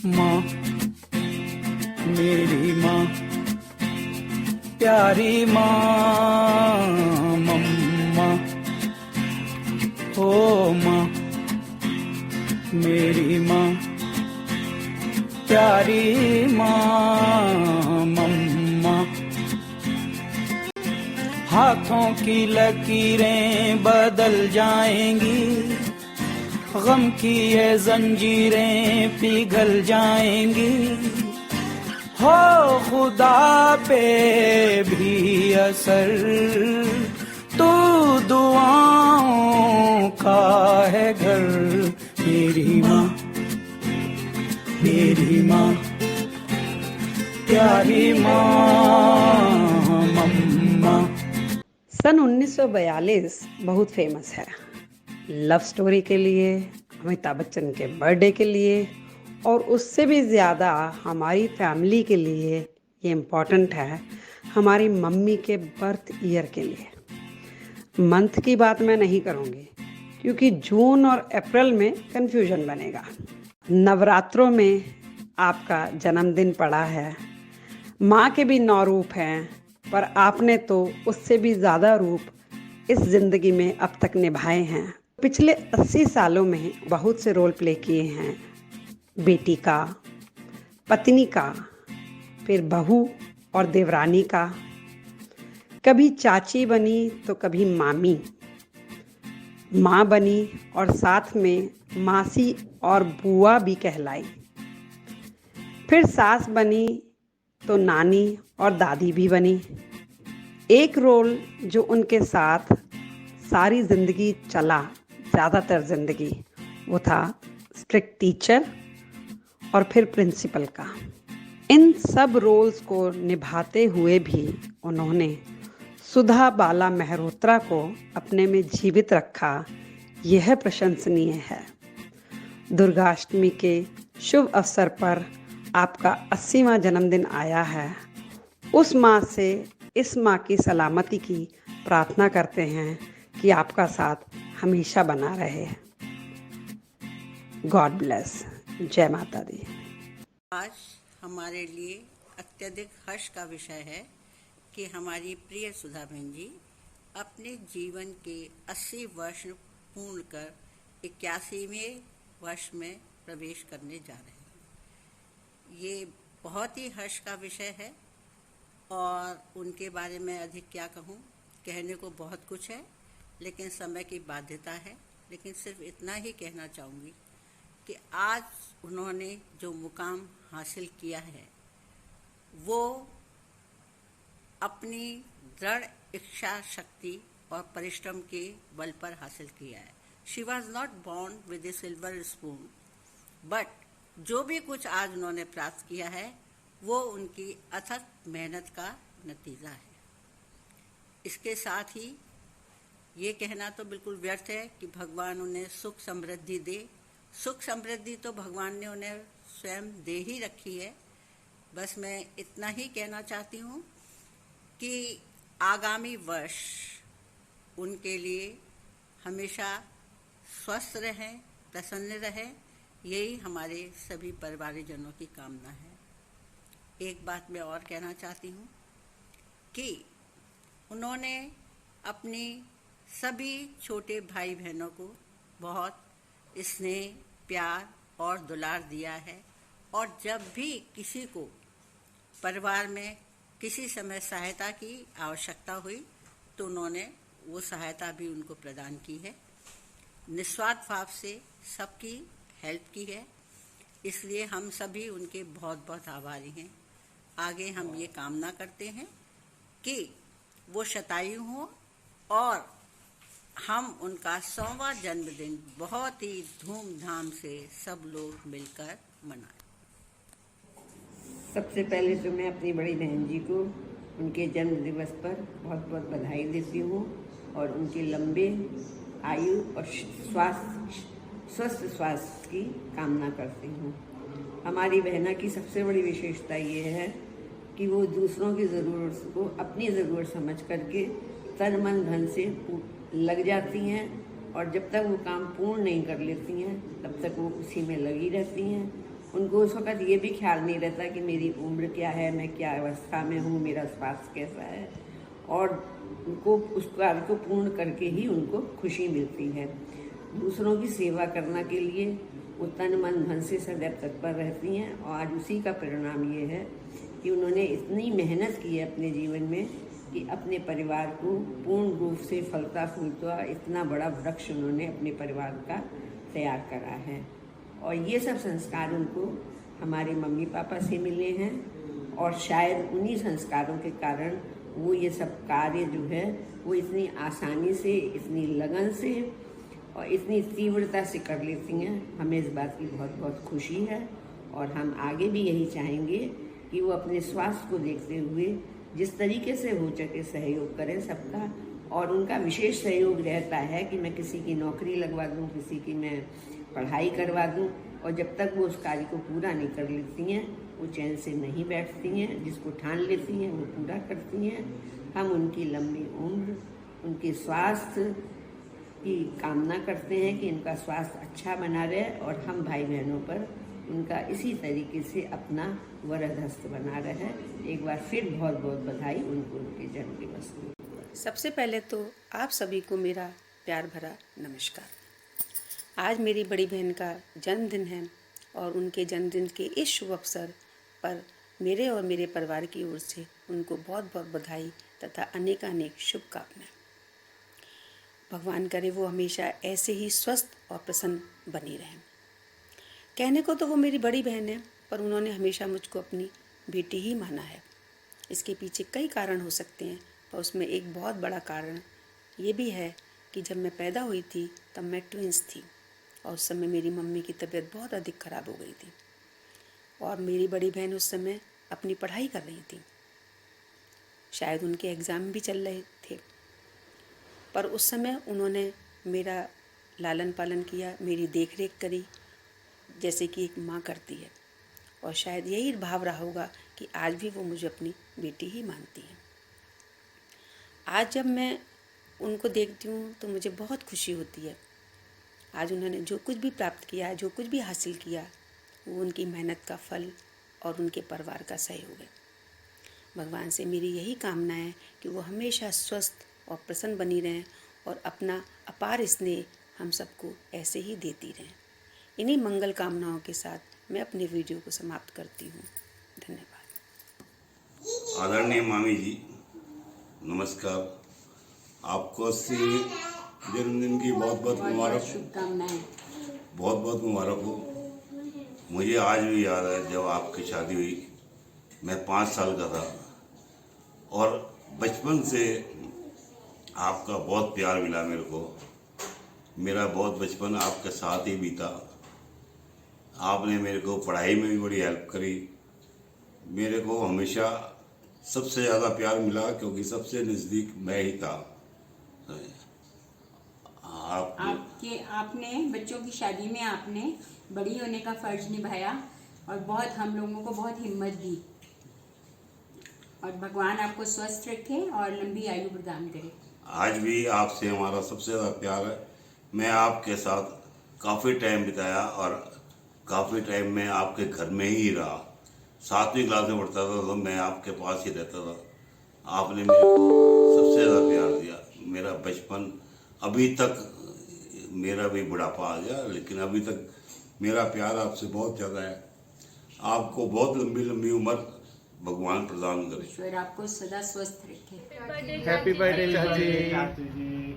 माँ, मेरी माँ, प्यारी माँ, मम्मा, ओ माँ, मेरी माँ, प्यारी माँ, मम्मा। हाथों की लकीरें बदल जाएंगी, गम की ये जंजीरें पिघल जाएंगी, हो खुदा पे भी असर तो दुआओं का है घर। मेरी माँ, मेरी माँ, प्यारी माँ, मम्मा। सन 1942 बहुत फेमस है, लव स्टोरी के लिए, अमिताभ बच्चन के बर्थडे के लिए, और उससे भी ज़्यादा हमारी फैमिली के लिए ये इम्पॉर्टेंट है, हमारी मम्मी के बर्थ ईयर के लिए। मंथ की बात मैं नहीं करूँगी क्योंकि जून और अप्रैल में कन्फ्यूजन बनेगा। नवरात्रों में आपका जन्मदिन पड़ा है, माँ के भी 9 रूप हैं, पर आपने तो उससे भी ज़्यादा रूप इस ज़िंदगी में अब तक निभाए हैं। पिछले 80 सालों में बहुत से रोल प्ले किए हैं, बेटी का, पत्नी का, फिर बहू और देवरानी का, कभी चाची बनी तो कभी मामी, माँ बनी और साथ में मासी और बुआ भी कहलाई, फिर सास बनी तो नानी और दादी भी बनी। एक रोल जो उनके साथ सारी ज़िंदगी चला, ज़्यादातर ज़िंदगी, वो था स्ट्रिक्ट टीचर और फिर प्रिंसिपल का। इन सब रोल्स को निभाते हुए भी उन्होंने सुधा बाला मेहरोत्रा को अपने में जीवित रखा, यह प्रशंसनीय है। दुर्गाष्टमी के शुभ अवसर पर आपका 80वां जन्मदिन आया है। उस माँ से इस माँ की सलामती की प्रार्थना करते हैं कि आपका साथ हमेशा बना रहे। God bless. जय माता दी। आज हमारे लिए अत्यधिक हर्ष का विषय है कि हमारी प्रिय सुधा बहन जी अपने जीवन के 80 वर्ष पूर्ण कर 81वें वर्ष में प्रवेश करने जा रहे हैं। ये बहुत ही हर्ष का विषय है और उनके बारे में अधिक क्या कहूँ, कहने को बहुत कुछ है, लेकिन समय की बाध्यता है। लेकिन सिर्फ इतना ही कहना चाहूँगी कि आज उन्होंने जो मुकाम हासिल किया है वो अपनी दृढ़ इच्छा शक्ति और परिश्रम के बल पर हासिल किया है। She was not born with A silver spoon, but जो भी कुछ आज उन्होंने प्राप्त किया है वो उनकी अथक मेहनत का नतीजा है। इसके साथ ही ये कहना तो बिल्कुल व्यर्थ है कि भगवान उन्हें सुख समृद्धि दे। सुख समृद्धि तो भगवान ने उन्हें स्वयं दे ही रखी है। बस मैं इतना ही कहना चाहती हूँ कि आगामी वर्ष उनके लिए हमेशा स्वस्थ रहें, प्रसन्न रहें, यही हमारे सभी परिवारजनों की कामना है। एक बात मैं और कहना चाहती हूँ कि उन्होंने अपनी सभी छोटे भाई बहनों को बहुत स्नेह, प्यार और दुलार दिया है, और जब भी किसी को परिवार में किसी समय सहायता की आवश्यकता हुई तो उन्होंने वो सहायता भी उनको प्रदान की है। निस्वार्थ भाव से सबकी हेल्प की है, इसलिए हम सभी उनके बहुत बहुत आभारी हैं। आगे हम ये कामना करते हैं कि वो शतायु हों और हम उनका 100वां जन्मदिन बहुत ही धूमधाम से सब लोग मिलकर मनाएं। सबसे पहले तो मैं अपनी बड़ी बहन जी को उनके जन्म दिवस पर बहुत बहुत बधाई देती हूँ और उनके लंबे आयु और स्वस्थ स्वास्थ्य की कामना करती हूँ। हमारी बहना की सबसे बड़ी विशेषता ये है कि वो दूसरों की ज़रूरत को अपनी ज़रूरत समझ करके तन मन धन से लग जाती हैं, और जब तक वो काम पूर्ण नहीं कर लेती हैं तब तक वो उसी में लगी रहती हैं। उनको उस वक़्त ये भी ख्याल नहीं रहता कि मेरी उम्र क्या है, मैं क्या अवस्था में हूँ, मेरा स्वास्थ्य कैसा है, और उनको उस कार्य को पूर्ण करके ही उनको खुशी मिलती है। दूसरों की सेवा करने के लिए वो तन मन धन से सदैव तत्पर रहती हैं, और आज उसी का परिणाम ये है कि उन्होंने इतनी मेहनत की है अपने जीवन में कि अपने परिवार को पूर्ण रूप से फलता फूलता इतना बड़ा वृक्ष उन्होंने अपने परिवार का तैयार करा है। और ये सब संस्कार उनको हमारे मम्मी पापा से मिले हैं, और शायद उन्हीं संस्कारों के कारण वो ये सब कार्य जो है वो इतनी आसानी से, इतनी लगन से और इतनी तीव्रता से कर लेती हैं। हमें इस बात की बहुत बहुत खुशी है, और हम आगे भी यही चाहेंगे कि वो अपने स्वास्थ्य को देखते हुए जिस तरीके से हो सके सहयोग करें सबका। और उनका विशेष सहयोग रहता है कि मैं किसी की नौकरी लगवा दूं, किसी की मैं पढ़ाई करवा दूं, और जब तक वो उस कार्य को पूरा नहीं कर लेती हैं वो चैन से नहीं बैठती हैं। जिसको ठान लेती हैं वो पूरा करती हैं। हम उनकी लंबी उम्र, उनके स्वास्थ्य की कामना करते हैं कि इनका स्वास्थ्य अच्छा बना रहे, और हम भाई बहनों पर उनका इसी तरीके से अपना वरद हस्त बना रहे। एक बार फिर बहुत बहुत बधाई उनको उनके जन्म दिवस की। सबसे पहले तो आप सभी को मेरा प्यार भरा नमस्कार। आज मेरी बड़ी बहन का जन्मदिन है, और उनके जन्मदिन के इस शुभ अवसर पर मेरे और मेरे परिवार की ओर से उनको बहुत बहुत बधाई तथा अनेकानेक शुभकामनाएं। भगवान करे वो हमेशा ऐसे ही स्वस्थ और प्रसन्न बनी रहें। कहने को तो वो मेरी बड़ी बहन है, पर उन्होंने हमेशा मुझको अपनी बेटी ही माना है। इसके पीछे कई कारण हो सकते हैं, पर उसमें एक बहुत बड़ा कारण ये भी है कि जब मैं पैदा हुई थी तब मैं ट्विंस थी, और उस समय मेरी मम्मी की तबीयत बहुत अधिक ख़राब हो गई थी, और मेरी बड़ी बहन उस समय अपनी पढ़ाई कर रही थी। शायद उनके एग्ज़ाम भी चल रहे थे, पर उस समय उन्होंने मेरा लालन पालन किया, मेरी देख रेख करी जैसे कि एक माँ करती है, और शायद यही भाव रहा होगा कि आज भी वो मुझे अपनी बेटी ही मानती है। आज जब मैं उनको देखती हूँ तो मुझे बहुत खुशी होती है। आज उन्होंने जो कुछ भी प्राप्त किया, जो कुछ भी हासिल किया, वो उनकी मेहनत का फल और उनके परिवार का सहयोग है। भगवान से मेरी यही कामना है कि वो हमेशा स्वस्थ और प्रसन्न बनी रहें, और अपना अपार स्नेह हम सबको ऐसे ही देती रहें। इन्हीं मंगल कामनाओं के साथ मैं अपने वीडियो को समाप्त करती हूँ। धन्यवाद। आदरणीय मामी जी, नमस्कार। आपको से जन्मदिन की बहुत बहुत मुबारक, शुभकामनाएं। बहुत बहुत मुबारक हो। मुझे आज भी याद है जब आपकी शादी हुई, मैं 5 साल का था, और बचपन से आपका बहुत प्यार मिला मेरे को। मेरा बहुत बचपन आपके साथ ही बीता। आपने मेरे को पढ़ाई में भी बड़ी हेल्प करी। मेरे को हमेशा सबसे ज़्यादा प्यार मिला क्योंकि सबसे नज़दीक मैं ही था। आपने बच्चों की शादी में आपने बड़ी होने का फर्ज निभाया, और बहुत हम लोगों को बहुत हिम्मत दी, और भगवान आपको स्वस्थ रखे और लंबी आयु प्रदान करे। आज भी आपसे हमारा सबसे ज़्यादा प्यार है। मैं आपके साथ काफ़ी टाइम बिताया, और काफ़ी टाइम में आपके घर में ही रहा। 7वीं क्लास में पढ़ता था तो मैं आपके पास ही रहता था। आपने मेरे को सबसे ज़्यादा प्यार दिया। मेरा बचपन अभी तक, मेरा भी बुढ़ापा आ गया, लेकिन अभी तक मेरा प्यार आपसे बहुत ज़्यादा है। आपको बहुत लंबी लंबी उम्र भगवान प्रदान करे। ईश्वर आपको सदा स्वस्थ रखे। हैप्पी बर्थडे चाची जी,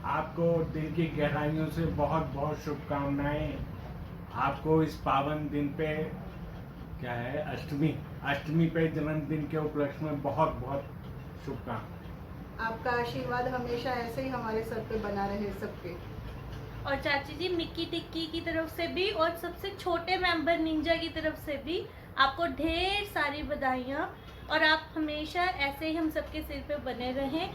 आपको दिल की गहराइयों से बहुत बहुत शुभकामनाएं। आपको इस पावन दिन पे, क्या है, अष्टमी पे जन्मदिन के उपलक्ष्य में बहुत बहुत शुभकामनाएं। आपका आशीर्वाद हमेशा ऐसे ही हमारे सर पे बना रहे सबके। और चाची जी, मिक्की टिक्की की तरफ से भी और सबसे छोटे मेंबर निंजा की तरफ से भी आपको ढेर सारी बधाइयाँ, और आप हमेशा ऐसे ही हम सबके सिर पे बने रहें।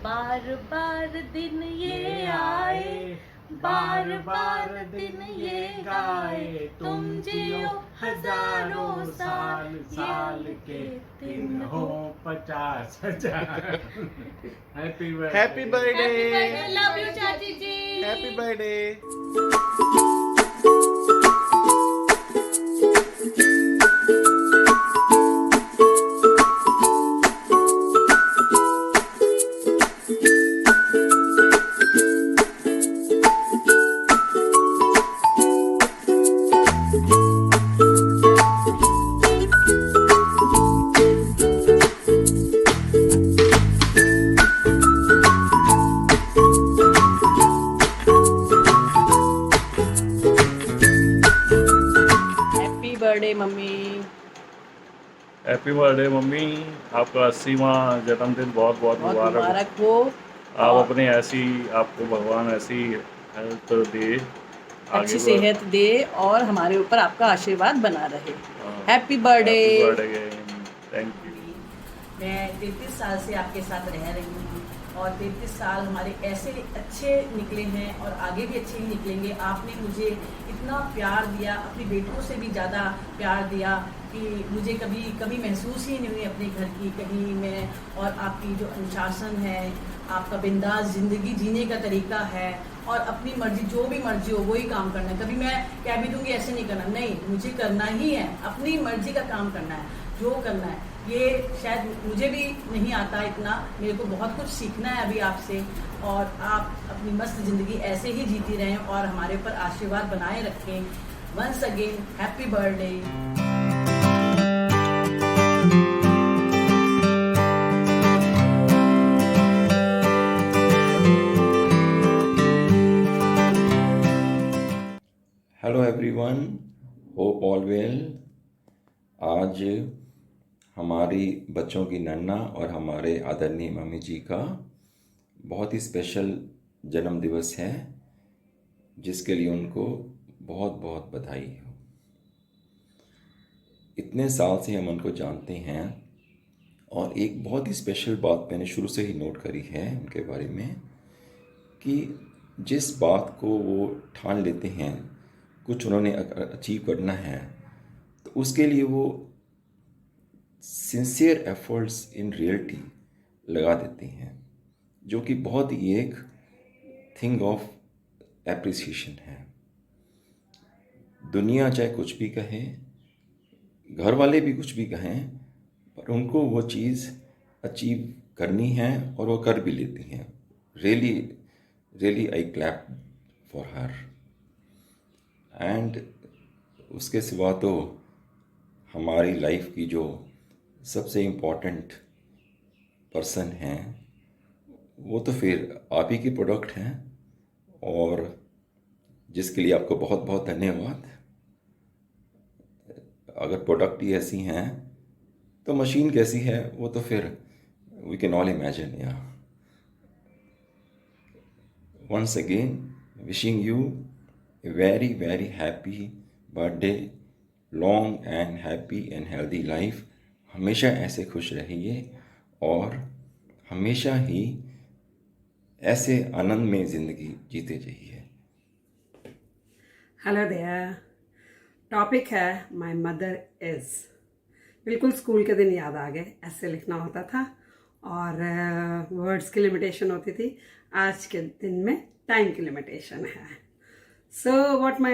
बार बार दिन ये आए, बार बार दिन ये गाए, तुम जियो हजारों साल, साल के दिन हो 50,000। Happy birthday. लव यू चाची जी। Happy birthday. Birthday mummy. Happy birthday mummy, आपका 80वां जन्मदिन बहुत बहुत बहुत मुबारक मुबारक हो। आप अपने ऐसी आपको भगवान ऐसी हेल्थ दे, अच्छी सेहत दे और हमारे ऊपर आपका आशीर्वाद बना रहे। Happy birthday. Happy birthday, thank you. मैं 33 साल से आपके साथ रह रही हूँ और 33 साल हमारे ऐसे अच्छे निकले हैं और आगे भी अच्छे ही निकलेंगे। आपने मुझे इतना प्यार दिया, अपनी बेटियों से भी ज़्यादा प्यार दिया कि मुझे कभी महसूस ही नहीं हुई अपने घर की कहीं मैं। और आपकी जो अनुशासन है, आपका बिंदास ज़िंदगी जीने का तरीका है और अपनी मर्जी, जो भी मर्जी हो वही काम करना है। कभी मैं कह भी दूँगी ऐसे नहीं करना, नहीं, मुझे करना ही है, अपनी मर्जी का काम करना है, जो करना है। ये शायद मुझे भी नहीं आता इतना, मेरे को बहुत कुछ सीखना है अभी आपसे। और आप अपनी मस्त ज़िंदगी ऐसे ही जीती रहें और हमारे ऊपर आशीर्वाद बनाए रखें। Once again happy birthday. Hello everyone, hope all well. आज हमारी बच्चों की नन्ना और हमारे आदरणीय मम्मी जी का बहुत ही स्पेशल जन्म दिवस है, जिसके लिए उनको बहुत बहुत बधाई हो। इतने साल से हम उनको जानते हैं और एक बहुत ही स्पेशल बात मैंने शुरू से ही नोट करी है उनके बारे में कि जिस बात को वो ठान लेते हैं कुछ उन्होंने अचीव करना है, तो उसके लिए वो सिंसियर एफर्ट्स इन रियलिटी लगा देते हैं, जो कि बहुत ही एक थिंग ऑफ एप्रिसिएशन है। दुनिया चाहे कुछ भी कहे, घर वाले भी कुछ भी कहें, पर उनको वो चीज़ अचीव करनी है और वो कर भी लेती हैं। Really I clap for her. And उसके सिवा तो हमारी लाइफ की जो सबसे इम्पोर्टेंट पर्सन हैं वो तो फिर आप ही की प्रोडक्ट हैं, और जिसके लिए आपको बहुत बहुत धन्यवाद। अगर प्रोडक्ट ही ऐसी हैं तो मशीन कैसी है वो तो फिर वी कैन ऑल इमेजिन। या once again wishing you a very very happy birthday, long and happy and healthy life। हमेशा ऐसे खुश रहिए और हमेशा ही ऐसे आनंद में ज़िंदगी जीते जाइए। हेलो देयर, टॉपिक है माय मदर इज़। बिल्कुल स्कूल के दिन याद आ गए, ऐसे लिखना होता था और वर्ड्स की लिमिटेशन होती थी। आज के दिन में टाइम की लिमिटेशन है। So what my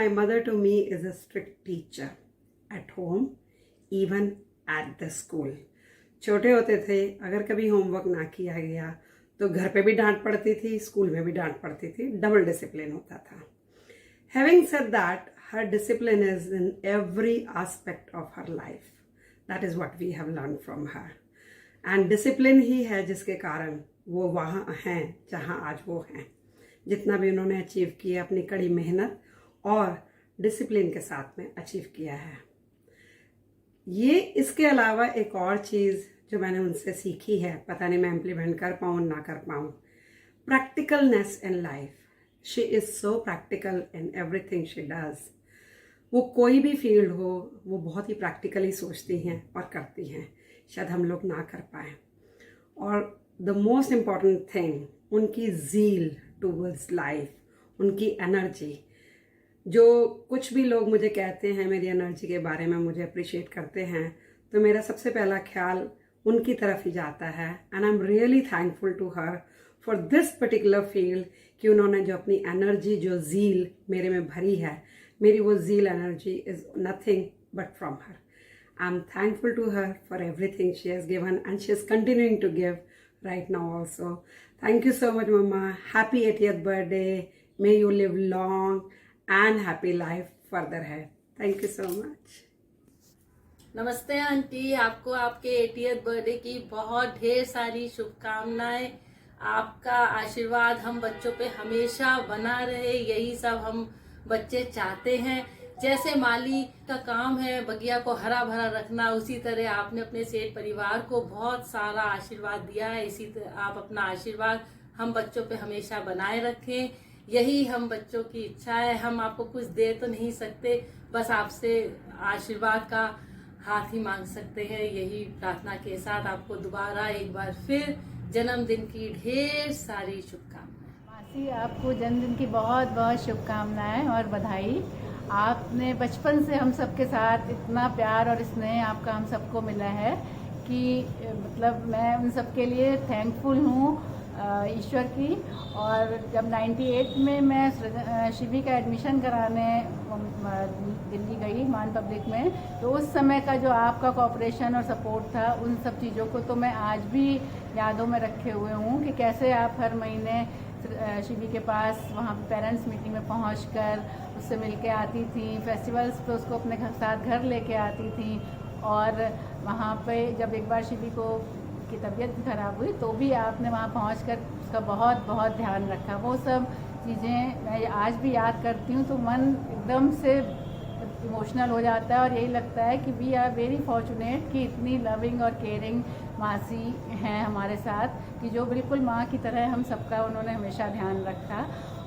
mother to me is a strict teacher at home, even at the school। छोटे होते थे, अगर कभी होमवर्क ना किया गया तो घर पे भी डांट पड़ती थी, स्कूल में भी डांट पड़ती थी, डबल डिसिप्लिन होता था। Having said that, her discipline is in every aspect of her life। That is what we have learned from her। And discipline ही है जिसके कारण वो वहाँ हैं जहाँ आज वो हैं। जितना भी उन्होंने अचीव किया अपनी कड़ी मेहनत और डिसिप्लिन के साथ में अचीव किया है। ये इसके अलावा एक और चीज़ जो मैंने उनसे सीखी है, पता नहीं मैं इम्प्लीमेंट कर पाऊँ ना कर पाऊँ, practicalness in life. She is so practical in everything she does. वो कोई भी फील्ड हो वो बहुत ही प्रैक्टिकली सोचती हैं और करती हैं, शायद हम लोग ना कर पाए। और द मोस्ट इम्पॉर्टेंट थिंग, उनकी ज़ील टूवर्ड्स लाइफ, उनकी एनर्जी। जो कुछ भी लोग मुझे कहते हैं मेरी एनर्जी के बारे में, मुझे अप्रिशिएट करते हैं, तो मेरा सबसे पहला ख्याल उनकी तरफ ही जाता है। And I am really thankful to her for this particular field कि उन्होंने जो अपनी एनर्जी, जो ज़ील मेरे में भरी है, मेरी वो zeal energy is nothing but from her. I am thankful to her for everything she has given and she is continuing to give right now also। Thank you so much mama, happy 80th birthday, may you live long and happy life further ahead। Thank you so much। नमस्ते aunty, आपको आपके 80th birthday की बहुत ढेर सारी शुभकामनाएं। आपका आशीर्वाद हम बच्चों पे हमेशा बना रहे, यही सब हम बच्चे चाहते हैं। जैसे माली का काम है बगिया को हरा भरा रखना, उसी तरह आपने अपने सेठ परिवार को बहुत सारा आशीर्वाद दिया है। इसी तरह आप अपना आशीर्वाद हम बच्चों पे हमेशा बनाए रखें, यही हम बच्चों की इच्छा है। हम आपको कुछ दे तो नहीं सकते, बस आपसे आशीर्वाद का हाथ ही मांग सकते हैं। यही प्रार्थना के साथ आपको दोबारा एक बार फिर जन्मदिन की ढेर सारी शुभकामनाएं। मासी, आपको जन्मदिन की बहुत बहुत शुभकामनाएं और बधाई। आपने बचपन से हम सबके साथ इतना प्यार और स्नेह आपका हम सबको मिला है कि मतलब मैं उन सबके लिए थैंकफुल हूँ ईश्वर की। और जब 98 में मैं शिवी का एडमिशन कराने दिल्ली गई मान पब्लिक में, तो उस समय का जो आपका कोऑपरेशन और सपोर्ट था, उन सब चीज़ों को तो मैं आज भी यादों में रखे हुए हूँ कि कैसे आप हर महीने शिवी के पास वहाँ पेरेंट्स मीटिंग में पहुंचकर उससे मिल के आती थी, फेस्टिवल्स पे उसको अपने साथ घर लेके आती थी। और वहाँ पे जब एक बार शिवी की तबीयत खराब हुई तो भी आपने वहाँ पहुंचकर उसका बहुत बहुत ध्यान रखा। वो सब चीज़ें मैं आज भी याद करती हूँ तो मन एकदम से इमोशनल हो जाता है और यही लगता है कि वी आर वेरी फॉर्चुनेट कि इतनी लविंग और केयरिंग मासी हैं हमारे साथ, कि जो बिल्कुल माँ की तरह हम सबका उन्होंने हमेशा ध्यान रखा।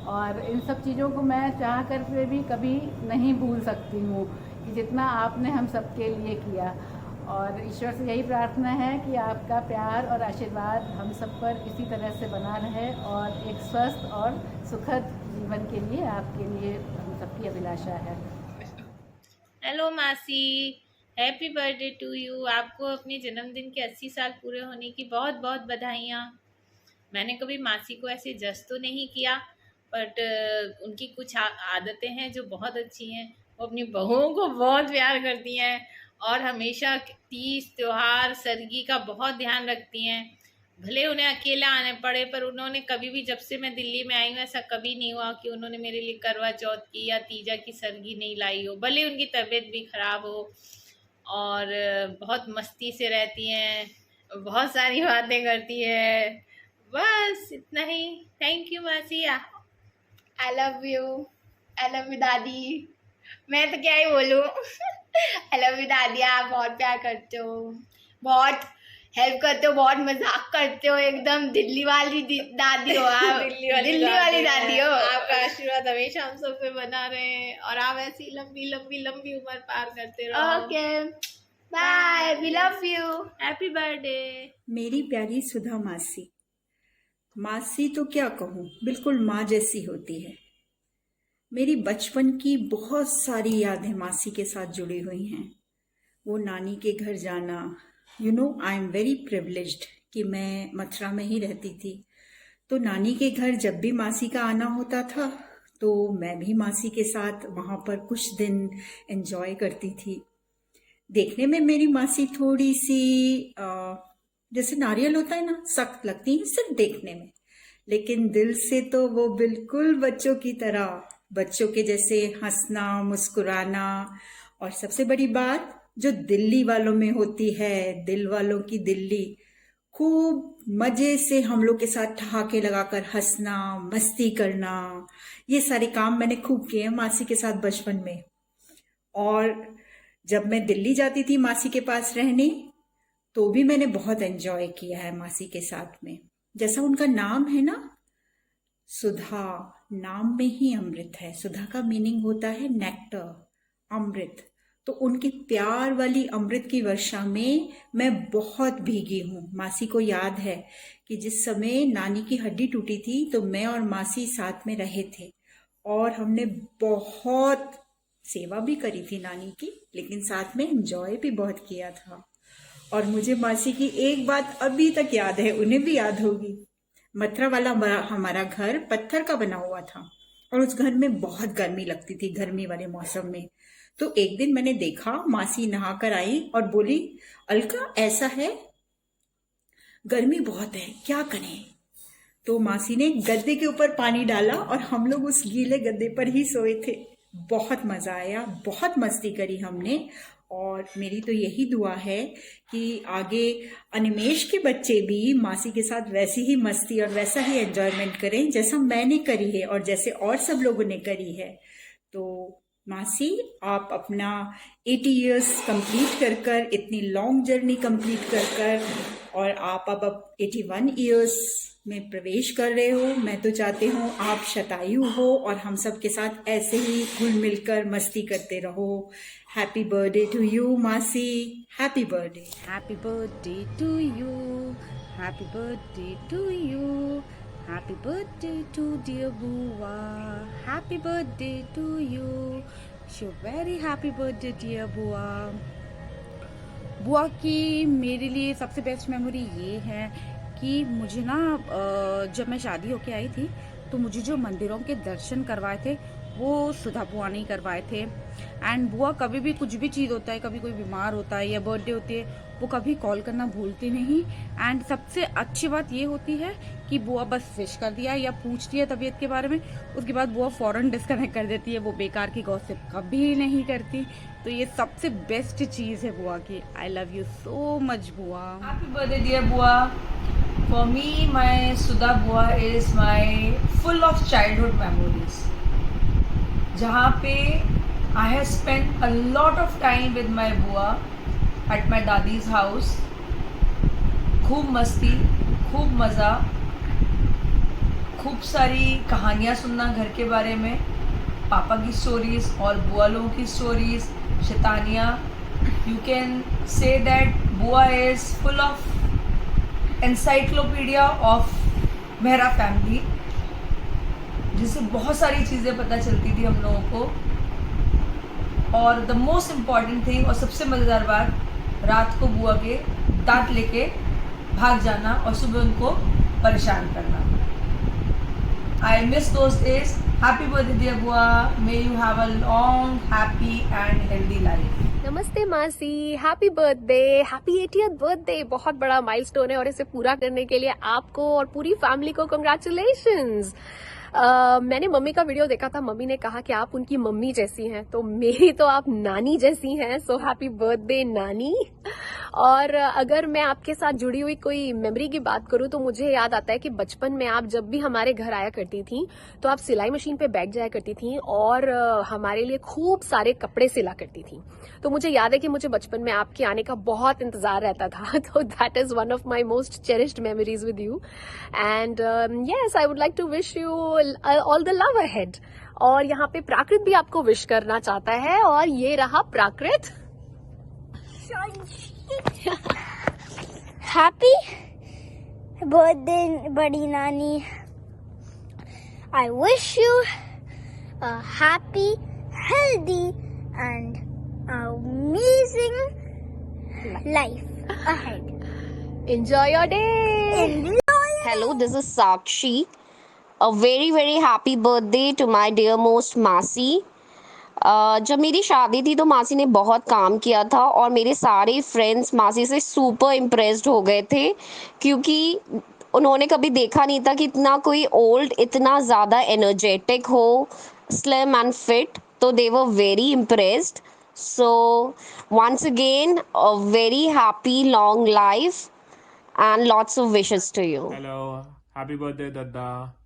और इन सब चीज़ों को मैं चाह कर के भी कभी नहीं भूल सकती हूँ कि जितना आपने हम सबके लिए किया। और ईश्वर से यही प्रार्थना है कि आपका प्यार और आशीर्वाद हम सब पर इसी तरह से बना रहे और एक स्वस्थ और सुखद जीवन के लिए आपके लिए हम सबकी अभिलाषा है। हेलो मासी, हैप्पी बर्थडे टू यू। आपको अपने जन्मदिन के 80 साल पूरे होने की बहुत बहुत बधाइयाँ। मैंने कभी मासी को ऐसे जज तो नहीं किया, बट उनकी कुछ आदतें हैं जो बहुत अच्छी हैं। वो अपनी बहुओं को बहुत प्यार करती हैं और हमेशा तीज त्योहार सरगी का बहुत ध्यान रखती हैं। भले उन्हें अकेला आने पड़े, पर उन्होंने कभी भी, जब से मैं दिल्ली में आई हूँ, ऐसा कभी नहीं हुआ कि उन्होंने मेरे लिए करवा चौथ की या तीजा की सरगी नहीं लाई हो। भले उनकी तबीयत भी ख़राब हो, और बहुत मस्ती से रहती हैं, बहुत सारी बातें करती है। बस इतना ही। थैंक यू मासी। आई लव यू दादी। मैं तो क्या ही बोलूँ। आई लव यू दादी, आप बहुत प्यार करते हो, बहुत हेल्प करते हो, बहुत मजाक करते हो, एकदम दिल्ली वाली दादी हो आप। दिल्ली वाली दादी हो। आपका आशीर्वाद हमेशा हम सब पे बना रहे और आप ऐसी लंबी लंबी लंबी उम्र पार करते रहो। Okay bye, we love you, happy birthday मेरी प्यारी सुधा मासी। मासी तो क्या कहूँ, बिल्कुल माँ जैसी होती है। मेरी बचपन की बहुत सारी यादें मासी के साथ जुड़ी हुई हैं। वो नानी के घर जाना, आई एम वेरी प्रिविलेज्ड कि मैं मथुरा में ही रहती थी। तो नानी के घर जब भी मासी का आना होता था तो मैं भी मासी के साथ वहाँ पर कुछ दिन एंजॉय करती थी। देखने में मेरी मासी थोड़ी सी जैसे नारियल होता है ना, सख्त लगती है सिर्फ देखने में, लेकिन दिल से तो वो बिल्कुल बच्चों की तरह, बच्चों के जैसे हंसना, मुस्कुराना, और सबसे बड़ी बात जो दिल्ली वालों में होती है, दिल वालों की दिल्ली, खूब मजे से हम लोग के साथ ठहाके लगाकर हंसना, मस्ती करना, ये सारे काम मैंने खूब किए हैं मासी के साथ बचपन में। और जब मैं दिल्ली जाती थी मासी के पास रहने, तो भी मैंने बहुत एंजॉय किया है मासी के साथ में। जैसा उनका नाम है ना, सुधा, नाम में ही अमृत है। सुधा का मीनिंग होता है नेक्टर, अमृत। तो उनकी प्यार वाली अमृत की वर्षा में मैं बहुत भीगी हूँ। मासी को याद है कि जिस समय नानी की हड्डी टूटी थी तो मैं और मासी साथ में रहे थे और हमने बहुत सेवा भी करी थी नानी की, लेकिन साथ में एंजॉय भी बहुत किया था। और मुझे मासी की एक बात अभी तक याद है, उन्हें भी याद होगी। मथुरा वाला हमारा घर पत्थर का बना हुआ था और उस घर में बहुत गर्मी लगती थी, गर्मी वाले मौसम में। तो एक दिन मैंने देखा मासी नहा कर आई और बोली, अलका ऐसा है, गर्मी बहुत है, क्या करें। तो मासी ने गद्दे के ऊपर पानी डाला और हम लोग उस गीले गद्दे पर ही सोए थे। बहुत मजा आया, बहुत मस्ती करी हमने। और मेरी तो यही दुआ है कि आगे अनिमेश के बच्चे भी मासी के साथ वैसी ही मस्ती और वैसा ही एंजॉयमेंट करें जैसा मैंने करी है और जैसे और सब लोगों ने करी है। तो मासी, आप अपना 80 इयर्स कंप्लीट कर कर, इतनी लॉन्ग जर्नी कंप्लीट कर कर, और आप अब 81 इयर्स में प्रवेश कर रहे हो। मैं तो चाहती हूँ आप शतायु हो और हम सब के साथ ऐसे ही घुल मिलकर मस्ती करते रहो। हैप्पी बर्थडे टू यू मासी, happy birthday. Happy birthday to you, happy birthday to you, happy birthday to dear बुआ, happy birthday to you, so very happy birthday dear बुआ। बुआ की मेरे लिए सबसे बेस्ट मेमोरी ये है कि मुझे ना जब मैं शादी होके आई थी तो मुझे जो मंदिरों के दर्शन करवाए थे वो सुधा बुआ ने करवाए थे। एंड बुआ कभी भी कुछ भी चीज़ होता है, कभी कोई बीमार होता है या बर्थडे होती है, वो कभी कॉल करना भूलती नहीं। एंड सबसे अच्छी बात ये होती है कि बुआ बस विश कर दिया या पूछती है तबीयत के बारे में, उसके बाद बुआ फ़ौरन डिस्कनेक्ट कर देती है, वो बेकार की गॉसिप कभी नहीं करती। तो ये सबसे बेस्ट चीज़ है बुआ की। I love you so much बुआ। हैप्पी बर्थडे डियर बुआ। फॉर मी माई सुधा बुआ is my full of childhood memories, जहाँ पे I have spent a lot of time with my बुआ at my दादीज हाउस। खूब मस्ती, खूब मज़ा, खूब सारी कहानियाँ सुनना घर के बारे में, पापा की स्टोरीज और बुआ लोगों की स्टोरीज, शैतानियाँ। You can say that bua is full of encyclopedia of मेरा फैमिली, जिससे बहुत सारी चीज़ें पता चलती थी हम लोगों को। और द मोस्ट इम्पॉर्टेंट थिंग और सबसे मज़ेदार बात, रात को बुआ के दांत लेके भाग जाना और सुबह उनको परेशान करना। I miss those days. Happy birthday dear bua, may you have a long happy and healthy life. नमस्ते मासी, happy birthday, happy 80th birthday. बहुत बड़ा माइलस्टोन है और इसे पूरा करने के लिए आपको और पूरी फैमिली को कंग्रेचुलेशंस। मैंने मम्मी का वीडियो देखा था, मम्मी ने कहा कि आप उनकी मम्मी जैसी हैं, तो मेरी तो आप नानी जैसी हैं। सो हैप्पी बर्थडे नानी। और अगर मैं आपके साथ जुड़ी हुई कोई मेमोरी की बात करूं तो मुझे याद आता है कि बचपन में आप जब भी हमारे घर आया करती थी तो आप सिलाई मशीन पे बैठ जाया करती थी और हमारे लिए खूब सारे कपड़े सिला करती थी। तो मुझे याद है कि मुझे बचपन में आपके आने का बहुत इंतजार रहता था। तो that is one of my most cherished memories with you. And yes, I would like to wish you all the love ahead. और यहाँ पे प्राकृत भी आपको विश करना चाहता है, और ये रहा प्राकृत। हैप्पी बर्थडे बड़ी नानी। I wish you a happy, healthy and amazing life ahead. Enjoy your day. Hello, this is Sakshi. A very very happy birthday to my dear most मासी। जब मेरी शादी थी तो मासी ने बहुत काम किया था और मेरे सारे फ्रेंड्स मासी से सुपर इम्प्रेस्ड हो गए थे, क्योंकि उन्होंने कभी देखा नहीं था कि इतना कोई ओल्ड इतना ज़्यादा एनर्जेटिक हो, स्लिम एंड फिट। तो they were very impressed. So once again a very happy long life and lots of wishes to you. Hello, happy birthday dada.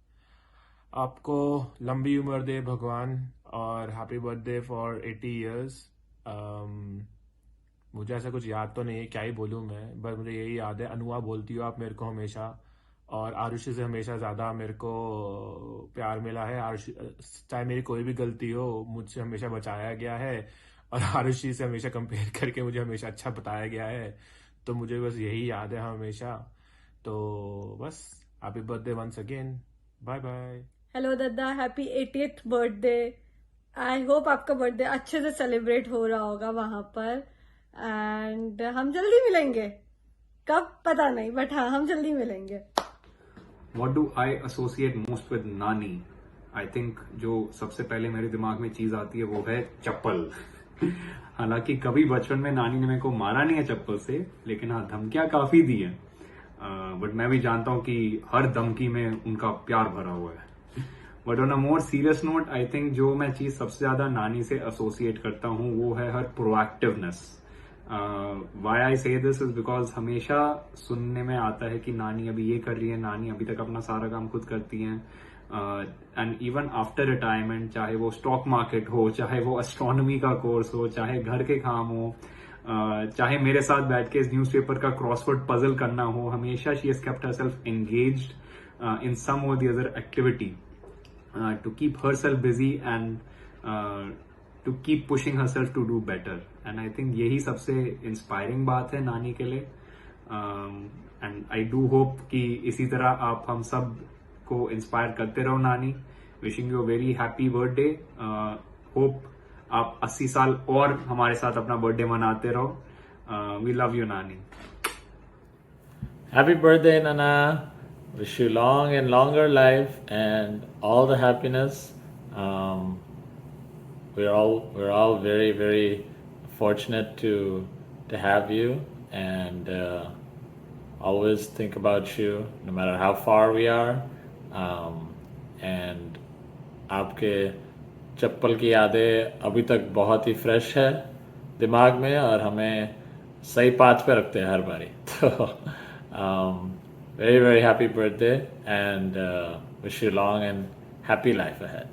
आपको लंबी उम्र दे भगवान और हैप्पी बर्थडे फॉर 80 इयर्स। मुझे ऐसा कुछ याद तो नहीं है, क्या ही बोलूँ मैं, बस मुझे यही याद है अनुआ बोलती हो आप मेरे को हमेशा, और आरुषि से हमेशा ज़्यादा मेरे को प्यार मिला है। आरुषि चाहे मेरी कोई भी गलती हो मुझसे हमेशा बचाया गया है, और आरुषि से हमेशा कंपेयर करके मुझे हमेशा अच्छा बताया गया है। तो मुझे बस यही याद है हमेशा। तो बस happy birthday once again, bye bye. Hello dada, happy 80th birthday. I hope आपका बर्थडे अच्छे से सेलिब्रेट हो रहा होगा वहां पर, एंड हम जल्दी मिलेंगे, कब पता नहीं, बट हाँ हम जल्दी मिलेंगे। What do I associate most with नानी? I think जो सबसे पहले मेरे दिमाग में चीज आती है वो है चप्पल। हालांकि कभी बचपन में नानी ने मेरे को मारा नहीं है चप्पल से, लेकिन हाँ धमकियां काफी दी है। बट मैं भी जानता हूँ कि हर धमकी में उनका प्यार भरा हुआ है। But on a more serious note, I think जो मैं चीज सबसे ज्यादा नानी से एसोसिएट करता हूँ वो है हर प्रोएक्टिवनेस। वाई आई से दिस इज बिकॉज हमेशा सुनने में आता है कि नानी अभी ये कर रही है, नानी अभी तक अपना सारा काम खुद करती हैं, एंड इवन आफ्टर रिटायरमेंट, चाहे वो स्टॉक मार्केट हो, चाहे वो एस्ट्रोनॉमी का कोर्स हो, चाहे घर के काम हो, चाहे मेरे साथ बैठ के इस न्यूज़पेपर का क्रॉसवर्ड पजल करना हो, हमेशा she has kept herself engaged in some और the other activity to keep herself busy and to keep pushing herself to do better. And I think यही सबसे इंस्पायरिंग बात है नानी के लिए. एंड आई डू होप कि इसी तरह आप हम सब को इंस्पायर करते रहो नानी. Wishing you a very happy birthday. Hope आप 80 साल और हमारे साथ अपना बर्थडे मनाते रहो. वी लव यू नानी. Happy birthday, Nana. Wish you long and longer life and all the happiness. We're all very, very fortunate to have you, and always think about you no matter how far we are. And आपके चप्पल की यादें अभी तक बहुत ही fresh है दिमाग में और हमें सही पाथ पे रखते हैं हर बारी. तो very, very happy birthday and wish you long and happy life ahead.